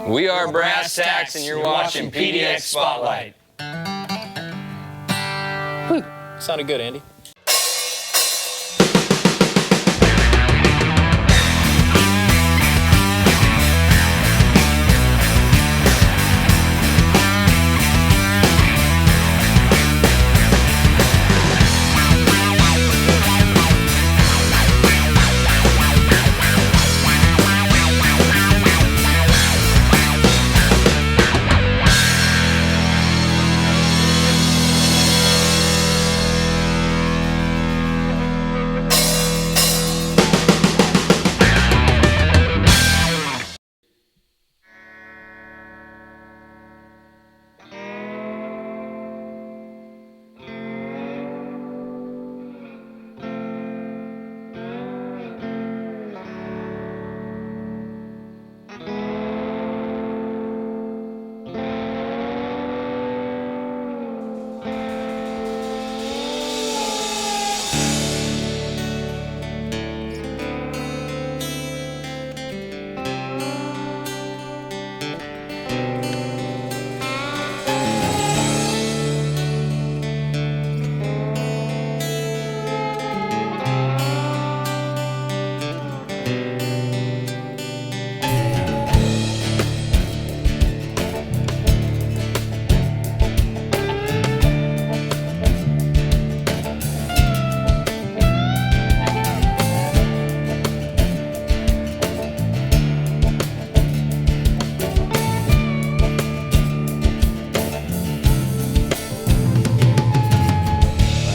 We are Brass Tacks, and you're watching PDX Spotlight. Whew. Sounded good, Andy.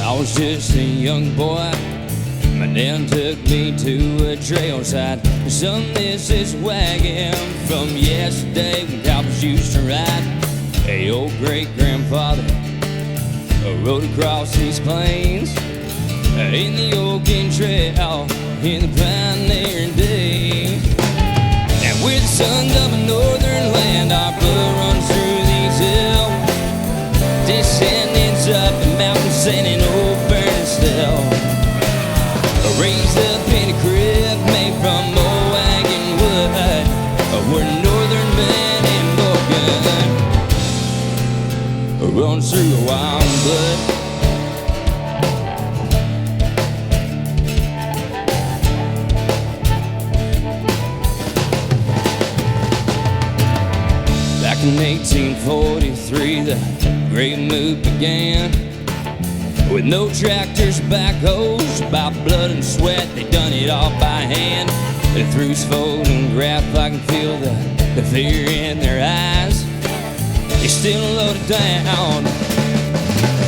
I was just a young boy. My dad took me to a trail side. Son, this is wagon from yesterday when cowboys used to ride. Hey, old great-grandfather rode across these plains in the Oregon Trail in the pioneering days. And we're the sons of a northern land. Our blood runs through these hills, descendants of the mountains and an old burning still. Raised up in a crib made from old wagon wood. We're northern men and Oregon runs through a wild blood. Back in 1843, the great move began. With no tractors, backhoes, by blood and sweat, they done it all by hand. And through fold and graph, I can feel the fear in their eyes. They still loaded down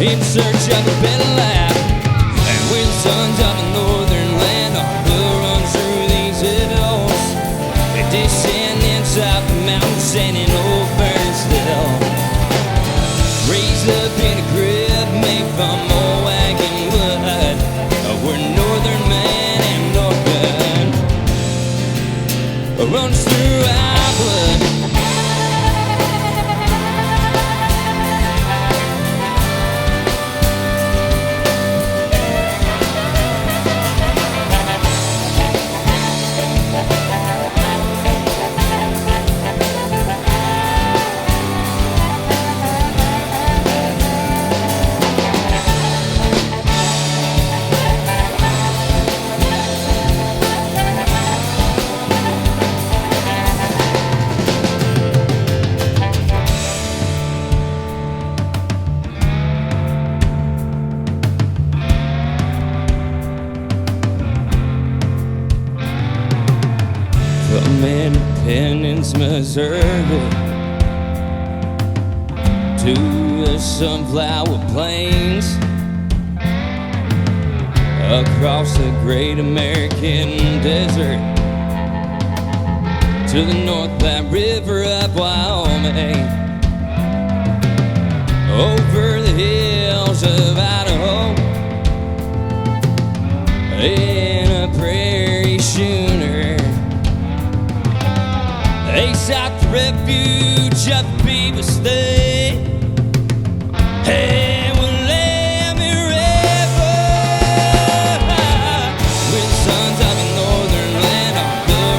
in search of a better life. And we're the sons of a northern land. Our blood runs through these hills. The descendants of the mountains and an old burning still. Raised up in a crib made from old wagon wood. We're northern man and Oregon runs through our blood. From Independence, Missouri to the sunflower plains, across the great American desert, to the North Platte River up Wyoming, over the hills of Idaho, in a prairie schooner. They sought the refuge of the people stay. Hey, well, let me river. We're the sons of a northern land. Our blood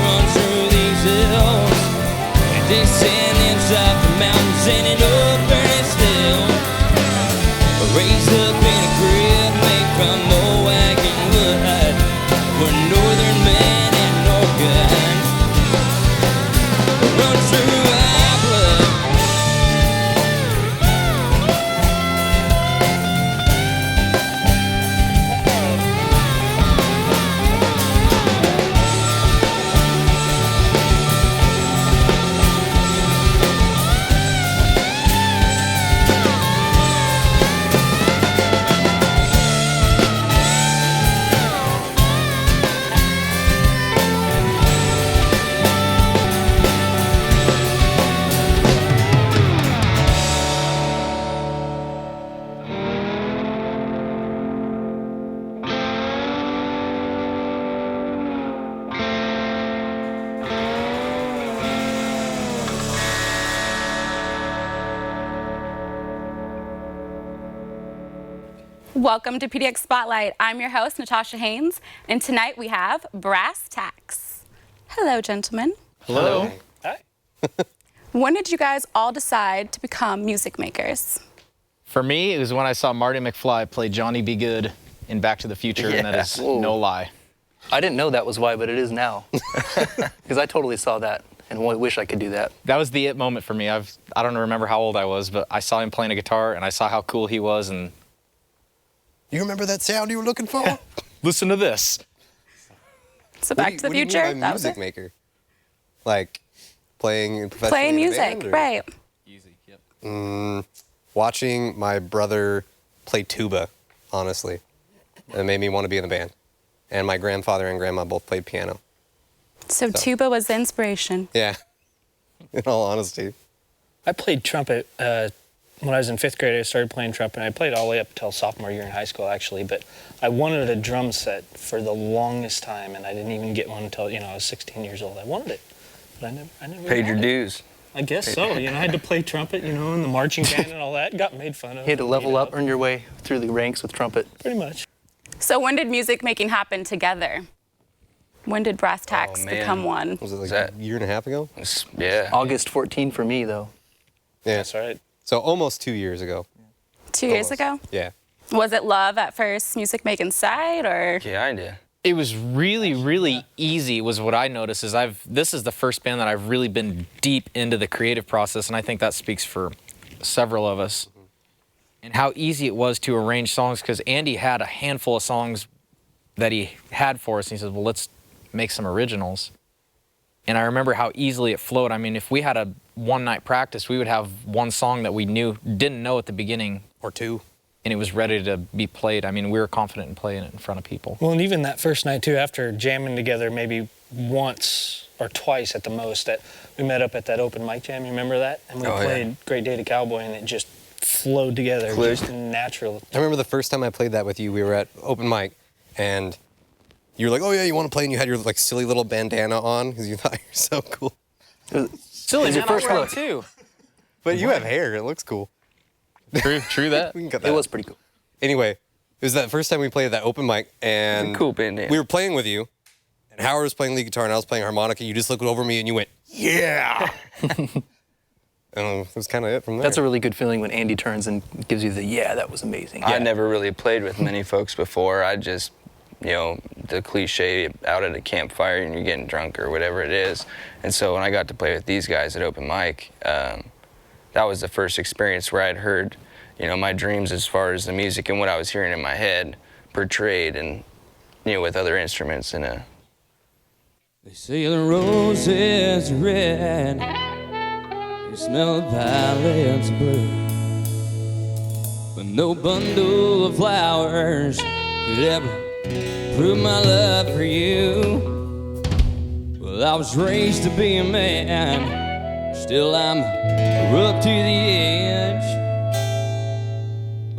Welcome to PDX Spotlight. I'm your host, Natasha Haynes, and tonight we have Brass Tacks. Hello, gentlemen. Hello. Hi. When did you guys all decide to become music makers? For me, it was when I saw Marty McFly play Johnny B. Good in Back to the Future, and that is no lie. I didn't know that was why, but it is now. Because I totally saw that and wish I could do that. That was the it moment for me. I don't remember how old I was, but I saw him playing a guitar, and I saw how cool he was, and... You remember that sound you were looking for? Yeah. Listen to this. So Back to the Future? What do you mean by music maker? Like playing professionally Playing in a music, band, right. Easy, yep. Watching my brother play tuba, honestly. It made me want to be in the band. And my grandfather and grandma both played piano. So tuba was the inspiration. Yeah, in all honesty. I played trumpet when I was in 5th grade. I started playing trumpet. I played all the way up until sophomore year in high school, actually. But I wanted a drum set for the longest time, and I didn't even get one until I was 16 years old. I wanted it, but I never Paid your had it. dues. I guess so. I had to play trumpet, in the marching band and all that. Got made fun of. You had to level up, earn your way through the ranks with trumpet. Pretty much. So when did music making happen together? When did Brass Tacks man. become one? Was it like that- a year and a half ago? Yeah. August 14 for me, though. Yeah. That's right. So almost 2 years ago. 2 years ago? Yeah. Was it love at first, music making side, or? Yeah, I did. It was really, really easy, was what I noticed, is this is the first band that I've really been deep into the creative process, and I think that speaks for several of us. And how easy it was to arrange songs, because Andy had a handful of songs that he had for us, and he said, well, let's make some originals. And I remember how easily it flowed. I mean, if we had a one-night practice, we would have one song that we didn't know at the beginning, Or two. and it was ready to be played. I mean, we were confident in playing it in front of people. Well, and even that first night, too, after jamming together maybe once or twice at the most, that we met up at that open mic jam. You remember that? And we played Great Day to Cowboy, and it just flowed together, just natural. I remember the first time I played that with you, we were at open mic, and you were like, oh yeah, you want to play? And you had your like silly little bandana on, because you thought you were so cool. Silly, your first look. too. But you have hair, it looks cool. True that. We can cut that It out. was pretty cool. Anyway, it was that first time we played at that open mic, and It's a cool bandana. we were playing with you, and Howard was playing lead guitar, and I was playing harmonica. You just looked over me, and you went, yeah! And it was kind of it from there. That's a really good feeling when Andy turns and gives you the, yeah, that was amazing. I never really played with many folks before. I just, the cliche out at a campfire and you're getting drunk or whatever it is. And so when I got to play with these guys at open mic, that was the first experience where I'd heard, my dreams as far as the music and what I was hearing in my head portrayed and, with other instruments in a... They say the rose is red, you smell the violets blue, but no bundle of flowers could ever prove my love for you. Well, I was raised to be a man, still I'm up to the edge.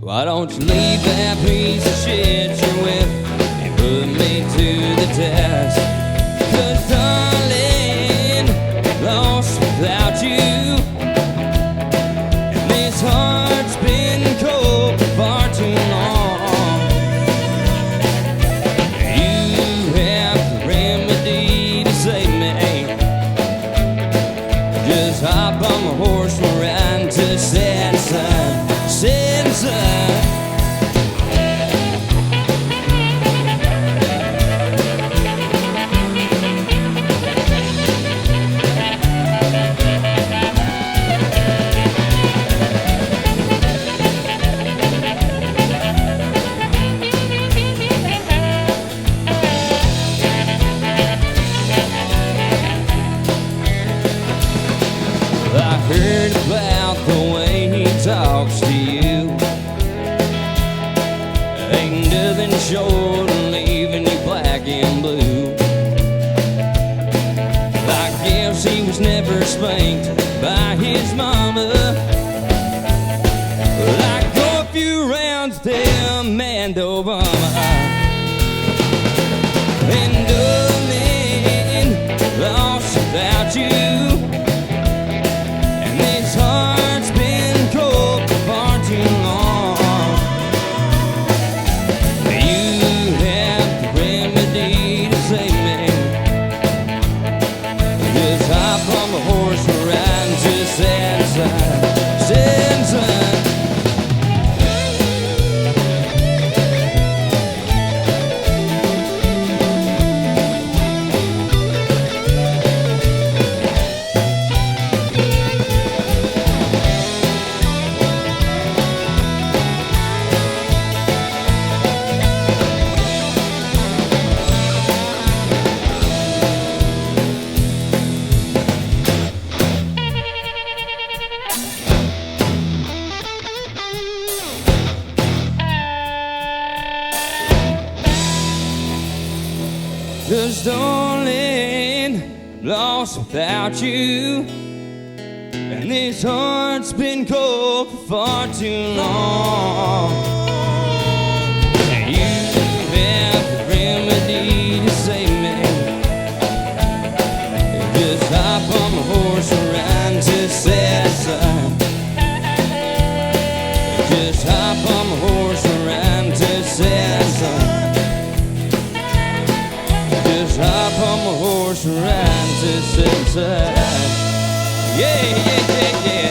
Why don't you leave that piece of shit you're with and put me to the test? 'Cause darling, lost without you, and this heart's been cold for far too long. You have the remedy to save me. Just hop on my horse and ride to setting sun, setting sun. I heard about the way he talks to you. Ain't nothing short of leaving you black and blue. I guess he was never spanked by his mama. Well, I go a few rounds there, man, Obama. And darling, lost without you. This heart's been cold for far too long. lost without you. And this heart's been cold for far too long. And you have the remedy to save me. Just hop on my horse and ride to Sasside. Just hop on my horse and ride to Sasside. Just hop on my horse and ride to Sasside. Yeah, yeah, yeah, yeah.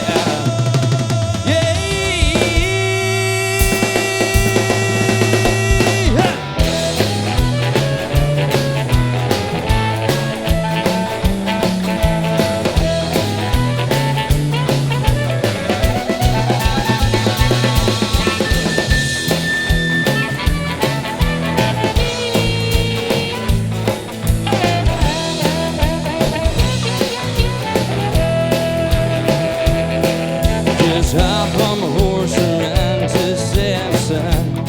Hop on my horse and ride to Sasside.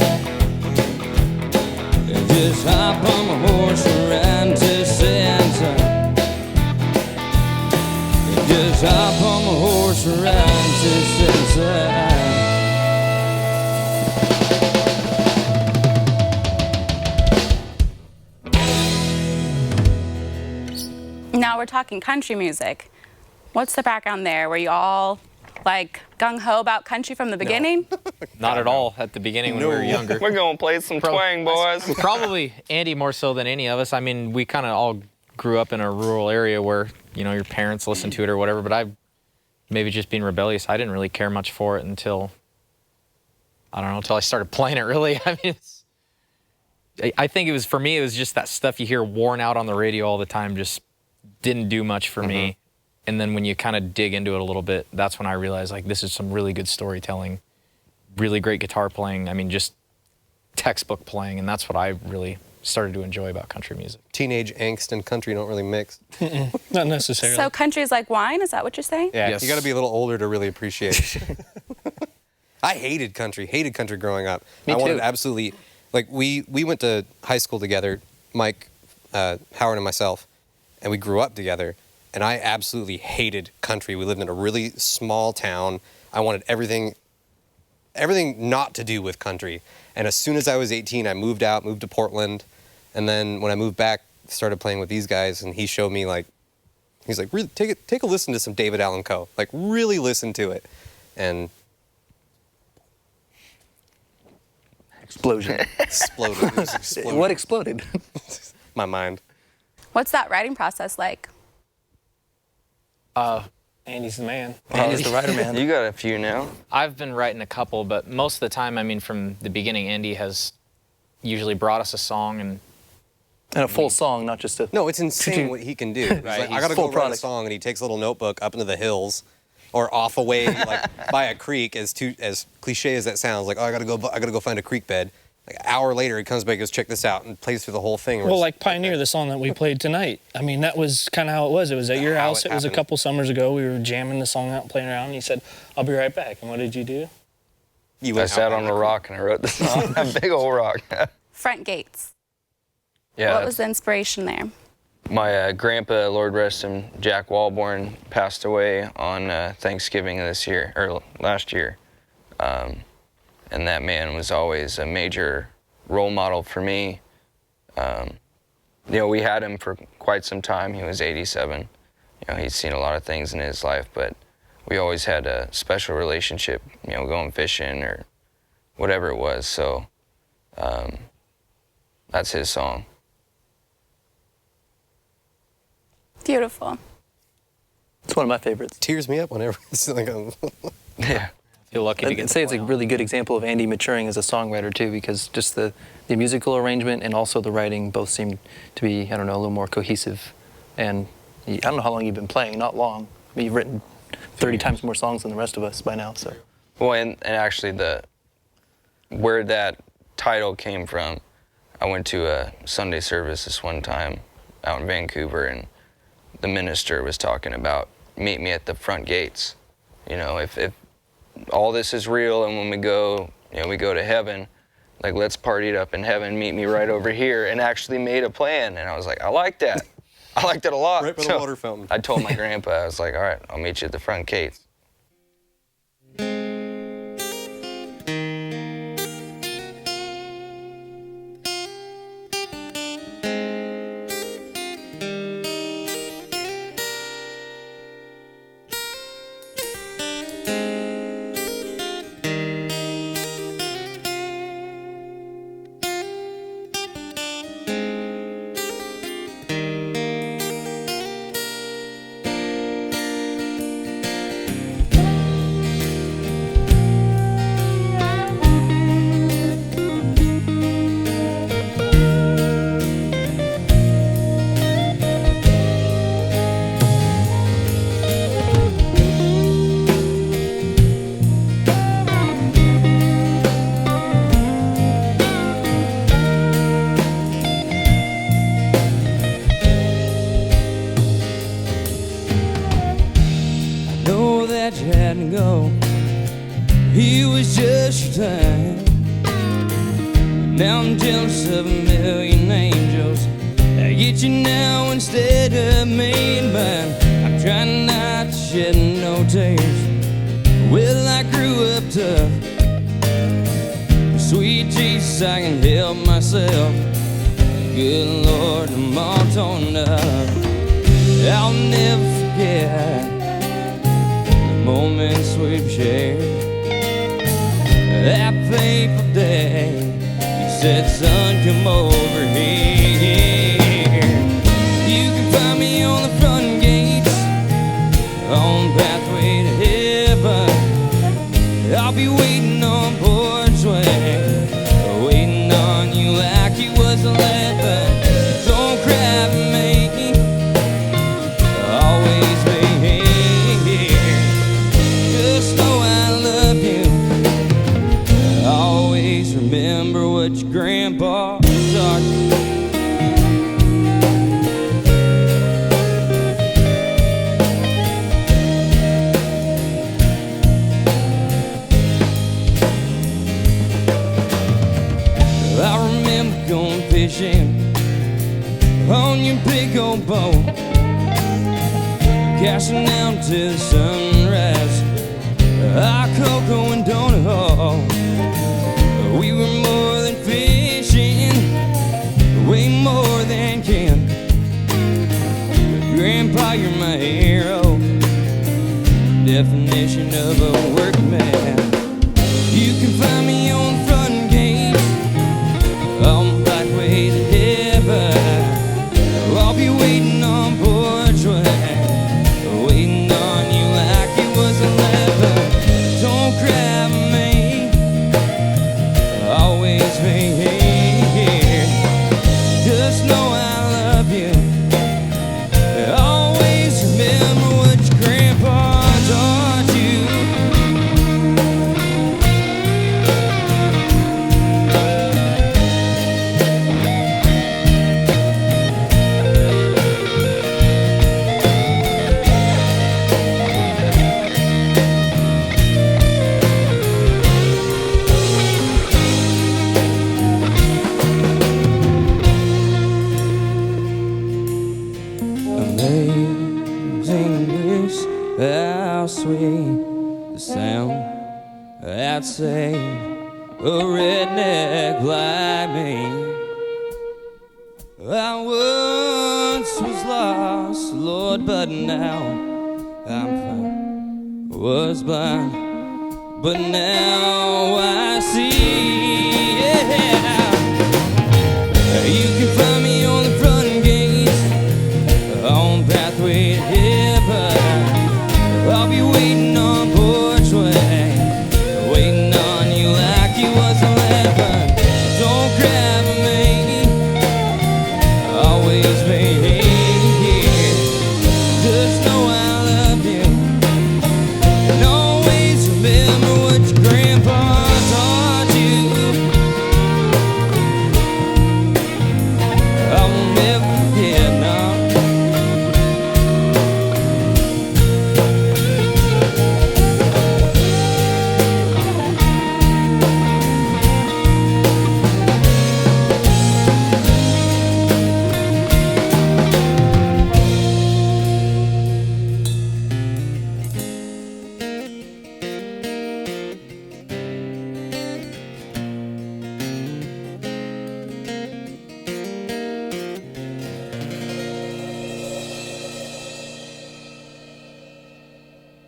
Just hop on my horse and ride to Sasside. Just hop on my horse and ride to Sasside. Now we're talking country music. What's the background there? Were you all like gung-ho about country from the beginning? Not at all at the beginning when we were younger. We're gonna play some twang, boys. Probably Andy more so than any of us. I mean, we kind of all grew up in a rural area where, you know, your parents listened to it or whatever, but I maybe just being rebellious, I didn't really care much for it until, I don't know, until I started playing it really. I mean, I think it was, for me, it was just that stuff you hear worn out on the radio all the time just didn't do much for me. And then when you kind of dig into it a little bit, that's when I realized, like, this is some really good storytelling, really great guitar playing. I mean, just textbook playing. And that's what I really started to enjoy about country music. Teenage angst and country don't really mix. Not necessarily. So country's like wine, is that what you're saying? Yeah, Yes. you got to be a little older to really appreciate it. I hated country growing up. Me I wanted too. absolutely, like, we went to high school together, Mike, Howard, and myself, and we grew up together. And I absolutely hated country. We lived in a really small town. I wanted everything not to do with country. And as soon as I was 18, I moved to Portland. And then when I moved back, started playing with these guys, and he showed me, like, he's like, really, take a listen to some David Allan Coe. Like, really listen to it. And Explosion. exploded. It was exploded. What exploded? My mind. What's that writing process like? Andy's the man. Andy's the writer, man. You got a few now. I've been writing a couple, but most of the time, I mean, from the beginning, Andy has usually brought us a song and And a full song, not just a... No, it's insane what he can do. He's like, I gotta full go write a product. song, and he takes a little notebook up into the hills, or off away, like by a creek. As cliche as that sounds, like, oh, I gotta go find a creek bed. Like an hour later, he comes back, goes, check this out, and plays through the whole thing. Well, like Pioneer, the song that we played tonight. I mean, that was kind of how it was. It was at your How house. it It was a happened. couple summers ago. We were jamming the song out, playing around, and he said, "I'll be right back." And what did you do? You I went sat out on a rock and I wrote the song. A big old rock. Front gates. Yeah. What was the inspiration there? My grandpa, Lord rest him, Jack Walborn, passed away on Thanksgiving last year. And that man was always a major role model for me. We had him for quite some time. He was 87. He'd seen a lot of things in his life, but we always had a special relationship, going fishing or whatever it was. So that's his song. Beautiful. It's one of my favorites. Tears me up whenever it's like Yeah. feel lucky to I'd get say to it's a play on. really good example of Andy maturing as a songwriter too, because just the musical arrangement and also the writing both seem to be, I don't know, a little more cohesive. And I don't know how long you've been playing, not long. I mean, you've written 30 times more songs than the rest of us by now, so. Well, and actually where that title came from, I went to a Sunday service this one time out in Vancouver, and the minister was talking about meet me at the front gates. If all this is real, and when we go to heaven, like, let's party it up in heaven, meet me right over here, and actually made a plan. And I was like, I like that. I liked it a lot. Right by the water fountain. I told my grandpa, I was like, all right, I'll meet you at the front gates. That you had to go. He was just your time. Now I'm jealous of a million angels that get you now instead of me. But I'm trying not to shed no tears. Well, I grew up tough. Sweet Jesus, I can help myself. Good Lord, I'm all torn up. I'll never forget moments we've shared. That fateful day, you said, son, come over here. You can find me on the front gates, on pathway to heaven. I'll be waiting on Porch Way, waiting on you like you was 11. Don't cry for me, always be here. Just know I love you. Always remember what your grandpa taught you. I remember going fishing on your big old boat, casting out till the sunrise. Our cocoa and donut hall. We were more than fishing, way more than kin. Grandpa, you're my hero, definition of a workman. You can find me on the front gate, on the back way to heaven. I'll be waiting on Porch Way, waiting on you like it was 11. Don't cry for me, always be here. Just know I love you. Always remember what your grandpa taught you. Amazing grace, how sweet the sound that saved a redneck like me. I once was lost, Lord, but now I'm found. Was blind, but now I see. Yeah. You can find me on the front gates, on pathway to heaven. I'll be waiting on Porch Way, waiting on you like you was 11. Don't cry for me, always be here. Just know I love you, and always remember what your grandpa taught you. I will never forget, no.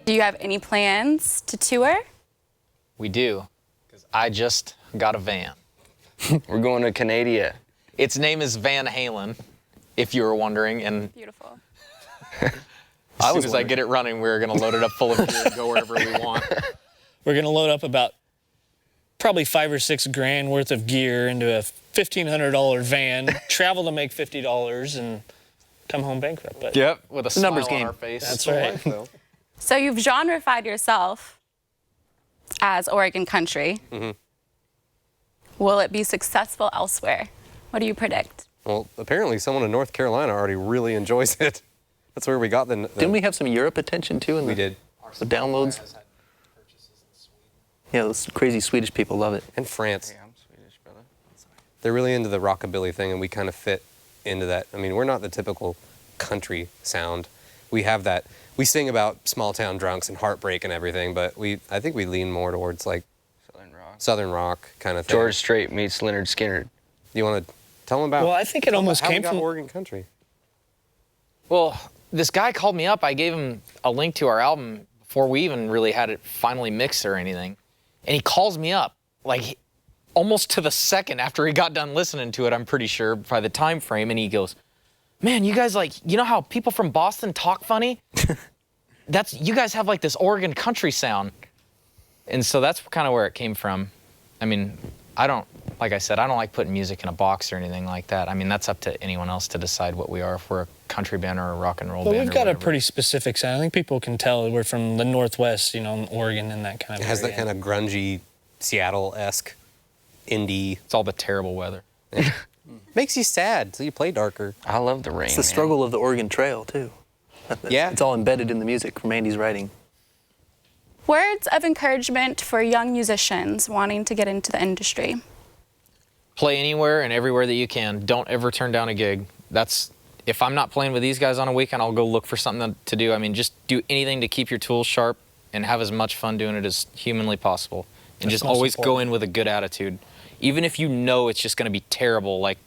Do you have any plans to tour? We do, because I just got a van. We're going to Canada. Its name is Van Halen, if you were wondering. And Beautiful. as soon as I get it running, we're going to load it up full of gear and go wherever we want. We're gonna load up about probably $5 or $6 grand worth of gear into a $1,500 van, travel to make $50, and come home bankrupt. But Yep, with a smile numbers on game. our face. that's right. So you've genrefied yourself as Oregon country. Will it be successful elsewhere? What do you predict? Well, apparently someone in North Carolina already really enjoys it. That's where we got the Didn't we have some Europe attention too? We did. The downloads. Yeah, those crazy Swedish people love it. And France. I'm Swedish, brother. They're really into the rockabilly thing, and we kind of fit into that. I mean, we're not the typical country sound. We have that. We sing about small town drunks and heartbreak and everything, but I think we lean more towards like Southern rock kind of thing. George Strait meets Leonard Skinner. You want to tell them about? Well, I think it almost how came we got from. Oregon country. Well, this guy called me up. I gave him a link to our album before we even really had it finally mixed or anything. And he calls me up, like almost to the second after he got done listening to it, I'm pretty sure, by the time frame. And he goes, man, you guys you know how people from Boston talk funny? You guys have like this Oregon country sound. And so that's kind of where it came from. I mean, like I said, I don't like putting music in a box or anything like that. I mean, that's up to anyone else to decide what we are, if we're a country band or a rock and roll Well, band. we've got a whatever. pretty specific sound. I think people can tell we're from the Northwest, Oregon and that kind of It has that area. kind of grungy, Seattle-esque, indie. It's all the terrible weather. Makes you sad, so you play darker. I love the rain. It's the struggle of the Oregon Trail too. Yeah. It's all embedded in the music from Andy's writing. Words of encouragement for young musicians wanting to get into the industry. Play anywhere and everywhere that you can. Don't ever turn down a gig. If I'm not playing with these guys on a weekend, I'll go look for something to do. I mean, just do anything to keep your tools sharp and have as much fun doing it as humanly possible. And That's just most always go important. in with a good attitude. Even if you know it's just going to be terrible, like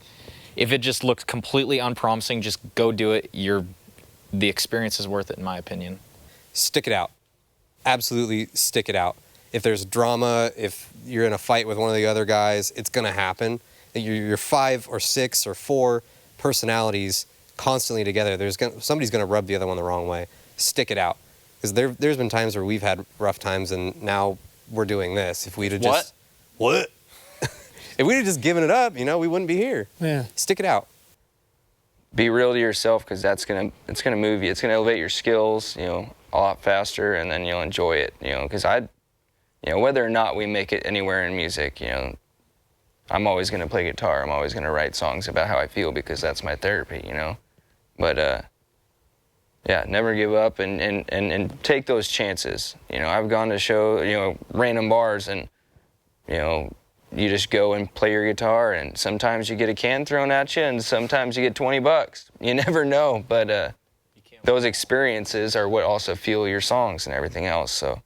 if it just looks completely unpromising, just go do it. The experience is worth it, in my opinion. Stick it out. Absolutely stick it out. If there's drama, if you're in a fight with one of the other guys, it's going to happen. You're 5 or 6 or 4 personalities constantly together. Somebody's going to rub the other one the wrong way. Stick it out. Because there's been times where we've had rough times, and now we're doing this. If we'd have just... What? If we'd have just given it up, we wouldn't be here. Yeah. Stick it out. Be real to yourself, because it's gonna move you. It's gonna elevate your skills, a lot faster, and then you'll enjoy it. Because whether or not we make it anywhere in music, I'm always gonna play guitar. I'm always gonna write songs about how I feel, because that's my therapy. But yeah, never give up and take those chances. I've gone to show random bars, and you just go and play your guitar, and sometimes you get a can thrown at you, and sometimes you get $20. You never know, but those experiences are what also fuel your songs and everything else. So,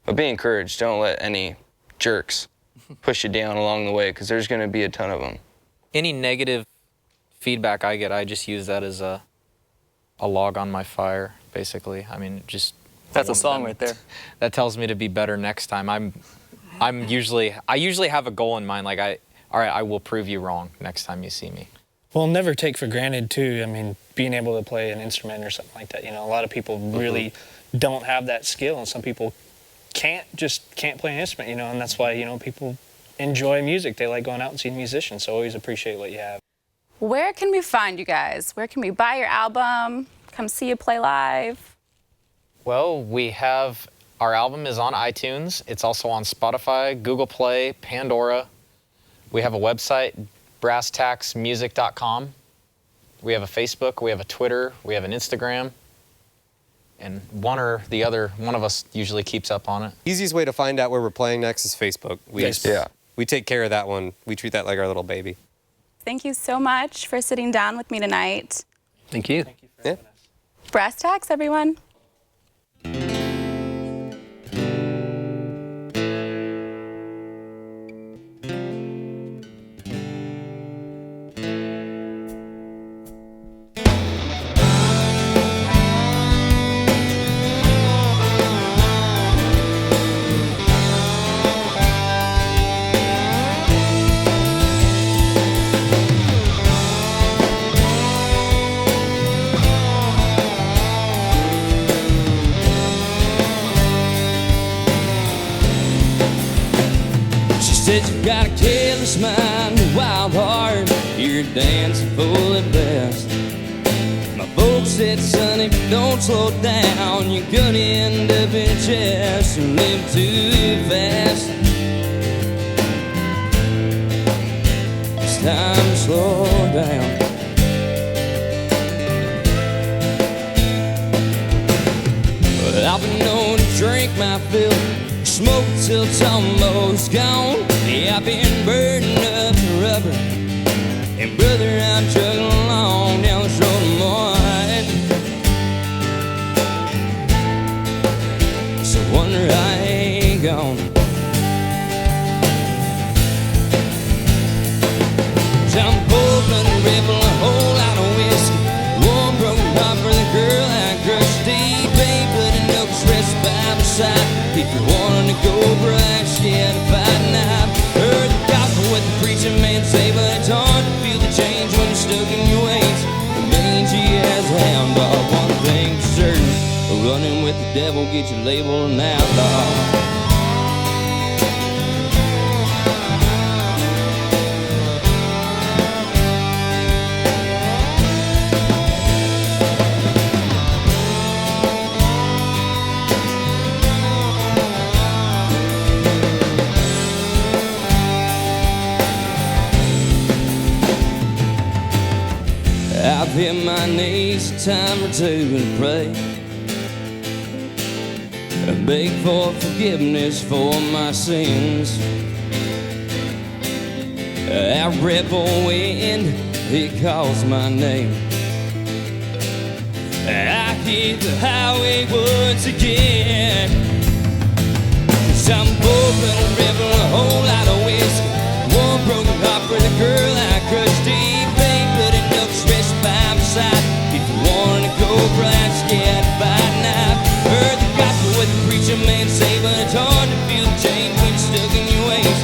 but be encouraged. Don't let any jerks push you down along the way, because there's going to be a ton of them. Any negative feedback I get, I just use that as a log on my fire, basically. I mean, just... That's a song right there. That tells me to be better next time. I usually have a goal in mind, like all right, I will prove you wrong next time you see me. Well, never take for granted too. I mean, being able to play an instrument or something like that. A lot of people really don't have that skill, and some people can't play an instrument. And that's why people enjoy music. They like going out and seeing musicians. So always appreciate what you have. Where can we find you guys? Where can we buy your album? Come see you play live? Well, our album is on iTunes. It's also on Spotify, Google Play, Pandora. We have a website, brasstacksmusic.com. We have a Facebook, we have a Twitter, we have an Instagram. And one of us usually keeps up on it. Easiest way to find out where we're playing next is Facebook. Facebook. We take care of that one. We treat that like our little baby. Thank you so much for sitting down with me tonight. Thank you. Yeah. Brass Tacks, everyone. Said you got a careless mind, a wild heart, you're dancing full at best. My folks said, son, if you don't slow down, you're gonna end up in chest and live too fast. It's time to slow down. Well, I've been known to drink my fill, smoke till it's almost gone. Yeah, I've been burning up the rubber, and brother, I'm chugging along down this road of mine. So wonder I ain't gone. 'Cause I'm hoping to ripple a whole lot of whiskey, one broken heart for the girl I crushed deep, ain't bloody notes rest by my side. If you're wanting to go bright, scared to fight, and I've heard the gospel what the preacher man say, but it's hard to feel the change when you're stuck in your ways. The mangy as a hound dog, one thing for certain, running with the devil get you labeled an outlaw. I've hit my knees a time or two and pray, I beg for forgiveness for my sins. That rebel wind, it calls my name. I hit the highway once again. 'Cause I'm hoping to revel a whole lot of whiskey, one broken heart for the girl I crushed deep, ain't bloody notes rest by my side. If you wanna go bright, scared to fight, and I've heard the gospel what the preacher man say, but it's hard to feel the change when you're stuck in your ways.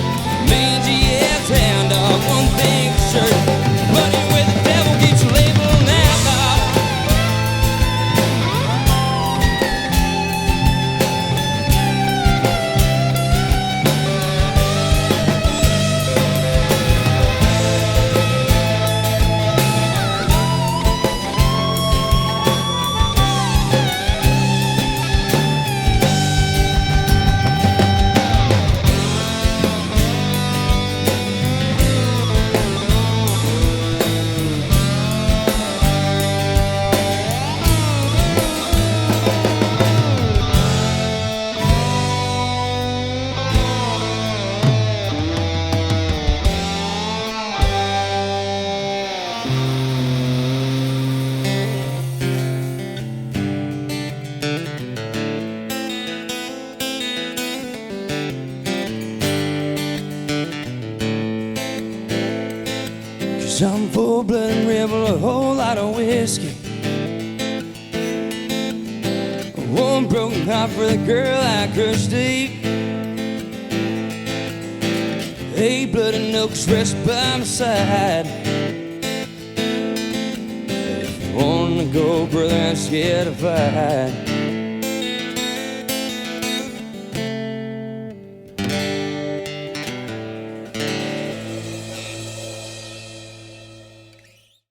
Mangy ass hound dog, one thing for certain, running with the devil gets you labeled an outlaw. Some full-blooded rebel, a whole lot of whiskey, one broken heart for the girl I crushed deep, 8 bloody nooks rest by my side. If you wanna go, brother, I'm scared to fight.